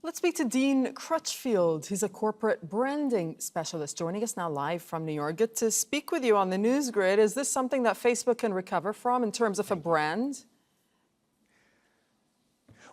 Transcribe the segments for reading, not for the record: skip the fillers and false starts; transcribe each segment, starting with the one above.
Let's speak to Dean Crutchfield. He's a corporate branding specialist joining us now live from New York. Good to speak with you on the news grid. Is this something that Facebook can recover from in terms of a brand?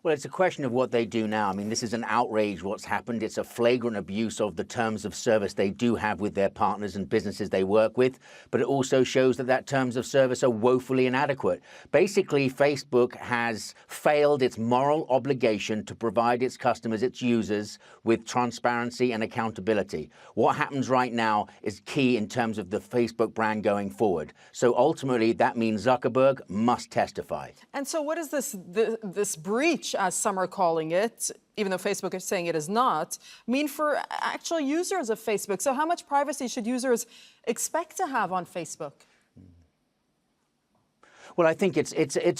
Well, it's a question of what they do now. I mean, this is an outrage what's happened. It's a flagrant abuse of the terms of service they do have with their partners and businesses they work with. But it also shows that terms of service are woefully inadequate. Basically, Facebook has failed its moral obligation to provide its customers, its users, with transparency and accountability. What happens right now is key in terms of the Facebook brand going forward. So ultimately, that means Zuckerberg must testify. And so what is this breach, as some are calling it, even though Facebook is saying it is not, mean for actual users of Facebook? So how much privacy should users expect to have on Facebook? Well, I think it's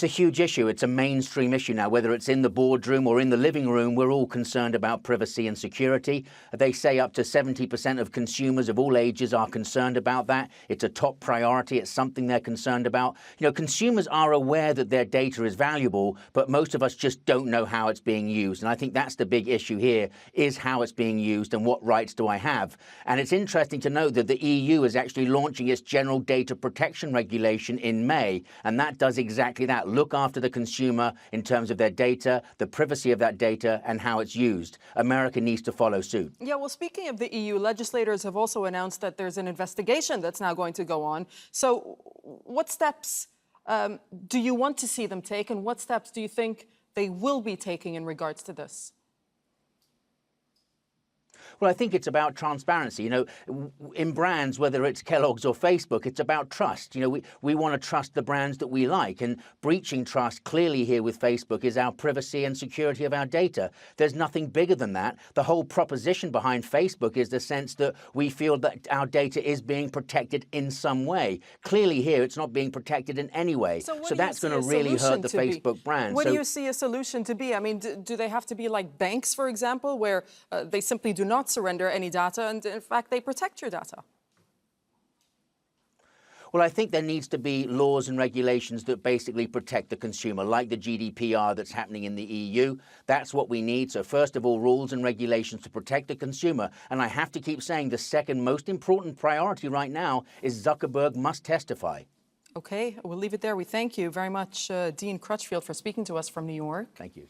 a huge issue. It's a mainstream issue now. Whether it's in the boardroom or in the living room, we're all concerned about privacy and security. They say up to 70% of consumers of all ages are concerned about that. It's a top priority. It's something they're concerned about. You know, consumers are aware that their data is valuable, but most of us just don't know how it's being used. And I think that's the big issue here, is how it's being used and what rights do I have. And it's interesting to note that the EU is actually launching its general data protection regulation in May. And that does exactly that. Look after the consumer in terms of their data, the privacy of that data, and how it's used. America needs to follow suit. Yeah, well, speaking of the EU, legislators have also announced that there's an investigation that's now going to go on. So what steps do you want to see them take, and what steps do you think they will be taking in regards to this? Well, I think it's about transparency. You know, in brands, whether it's Kellogg's or Facebook, it's about trust. You know, we want to trust the brands that we like, and breaching trust clearly here with Facebook is our privacy and security of our data. There's nothing bigger than that. The whole proposition behind Facebook is the sense that we feel that our data is being protected in some way. Clearly here, it's not being protected in any way. So that's going to really hurt the Facebook brand. What do you see a solution to be? I mean, do they have to be like banks, for example, where they simply do not surrender any data, and in fact they protect your data? Well, I think there needs to be laws and regulations that basically protect the consumer, like the GDPR that's happening in the EU. That's what we need. So first of all, rules and regulations to protect the consumer. And I have to keep saying the second most important priority right now is Zuckerberg must testify. Okay, we'll leave it there. We thank you very much, Dean Crutchfield, for speaking to us from New York. Thank you.